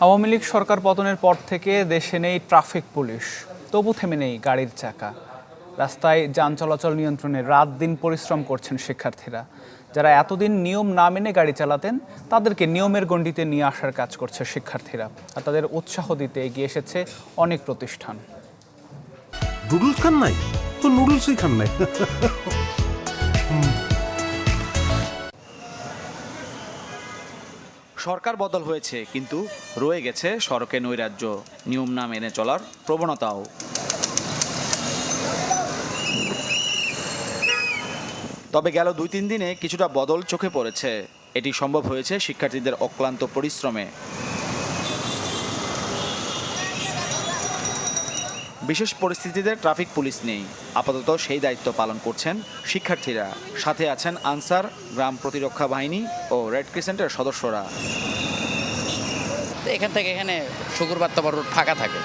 আওয়ামী লীগ সরকার পতনের পর থেকে দেশে নেই ট্রাফিক পুলিশ, তবু থেমে নেই গাড়ির চাকা। রাস্তায় যান চলাচল নিয়ন্ত্রণে রাত দিন পরিশ্রম করছেন শিক্ষার্থীরা। যারা এতদিন নিয়ম না মেনে গাড়ি চালাতেন তাদেরকে নিয়মের গণ্ডিতে নিয়ে আসার কাজ করছে শিক্ষার্থীরা, আর তাদের উৎসাহ দিতে এগিয়ে এসেছে অনেক প্রতিষ্ঠান। নুডলস খান নাই তো নুডলসই খান নাই। সরকার বদল হয়েছে, কিন্তু রয়ে গেছে সড়কে নৈরাজ্য, নিয়ম না মেনে চলার প্রবণতাও। তবে গেল 2-3 দিনে কিছুটা বদল চোখে পড়েছে। এটি সম্ভব হয়েছে শিক্ষার্থীদের অক্লান্ত পরিশ্রমে। বিশেষ পরিস্থিতিতে ট্রাফিক পুলিশ নেই, আপাতত সেই দায়িত্ব পালন করছেন শিক্ষার্থীরা। সাথে আছেন আনসার, গ্রাম প্রতিরক্ষা বাহিনী ও রেড ক্রিসেন্টের সদস্যরা। এখান থেকে এখানে শুক্রবার তো রোড ফাঁকা থাকে,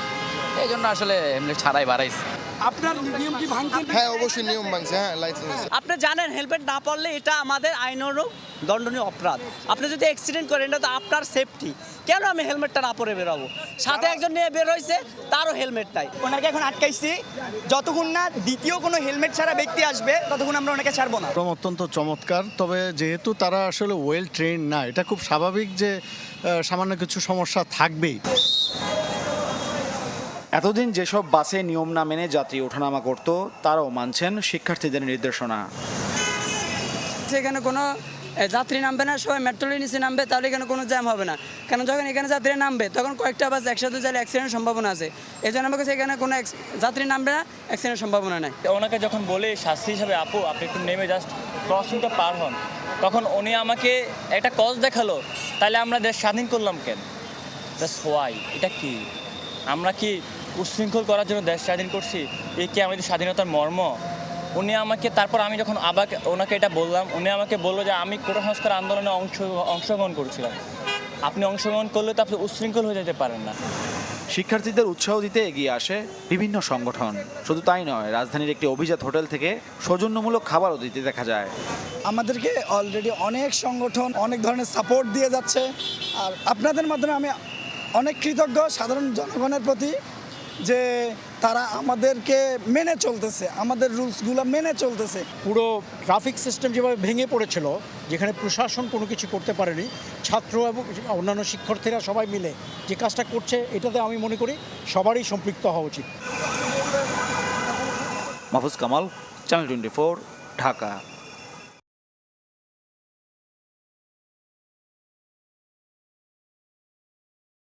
এই জন্য আসলে এমনি ছাড়াই বাড়াইছে। আপনার নিয়ম কি ভাঙছেন? হ্যাঁ, অবশ্যই নিয়ম ভাঙছে। হ্যাঁ, লাইসেন্স। আপনি জানেন হেলমেট না পরলে এটা আমাদের আইনেরও দণ্ডনীয় অপরাধ। আপনি যদি অ্যাক্সিডেন্ট করেন এটা তো আপনার সেফটি, কেন আমি হেলমেটটা না পরে বেরোবো? সাথে একজন নিয়ে বের হয়েছে, তারও হেলমেট নাই। ওনাকে এখন আটকাইছি, যতক্ষণ না দ্বিতীয় কোনো হেলমেট ছাড়া ব্যক্তি আসবে ততক্ষণ আমরা ওনাকে ছাড়বো না। অত্যন্ত চমৎকার, তবে যেহেতু তারা আসলে ওয়েল ট্রেন না, এটা খুব স্বাভাবিক যে সামান্য কিছু সমস্যা থাকবেই। এতদিন যেসব বাসে নিয়ম না মেনে যাত্রী ওঠানামা করত, তারাও মানছেন শিক্ষার্থীদের নির্দেশনা। সেখানে কোনো যাত্রী নামবে না, সবাই মেট্রোলে নিচে নামবে, তাহলে এখানে কোনো জ্যাম হবে না। কারণ যখন এখানে যাত্রী নামবে তখন কয়েকটা বাস একসাথে যাইলে অ্যাক্সিডেন্টের সম্ভাবনা আছে। এই জন্য আমাকে সেখানে কোনো যাত্রী নামবে না, অ্যাক্সিডেন্টের সম্ভাবনা নাই। ওনাকে যখন বলে শাস্তি হিসাবে, আপু আপনি একটু নেমে জাস্ট ক্রসিংটা পার হন, তখন উনি আমাকে একটা কজ দেখালো, তাহলে আমরা দেশ স্বাধীন করলাম কেন? Just why? এটা কি আমরা কি উচ্ছৃঙ্খল করার জন্য দেশ স্বাধীন করছি? এই কি আমাদের স্বাধীনতার মর্ম? উনি আমাকে, তারপর আমি যখন আবার ওনাকে এটা বললাম, উনি আমাকে বললো যে আমি কোটা সংস্কার আন্দোলনে অংশগ্রহণ করছিলাম। আপনি অংশগ্রহণ করলে তো আপনি উচ্ছৃঙ্খল হয়ে যেতে পারেন না। শিক্ষার্থীদের উৎসাহ দিতে এগিয়ে আসে বিভিন্ন সংগঠন। শুধু তাই নয়, রাজধানীর একটি অভিজাত হোটেল থেকে সৌজন্যমূলক খাবারও দিতে দেখা যায়। আমাদেরকে অলরেডি অনেক সংগঠন অনেক ধরনের সাপোর্ট দিয়ে যাচ্ছে, আর আপনাদের মাধ্যমে আমি অনেক কৃতজ্ঞ সাধারণ জনগণের প্রতি যে তারা আমাদেরকে মেনে চলতেছে, আমাদের রুলসগুলো মেনে চলতেছে। পুরো ট্রাফিক সিস্টেম যেভাবে ভেঙে পড়েছিল, যেখানে প্রশাসন কোনো কিছু করতে পারেনি, ছাত্র এবং অন্যান্য শিক্ষার্থীরা সবাই মিলে যে কাজটা করছে, এটাতে আমি মনে করি সবারই সম্পৃক্ত হওয়া উচিত। মাহফুজ কামাল, চ্যানেল 24, ঢাকা।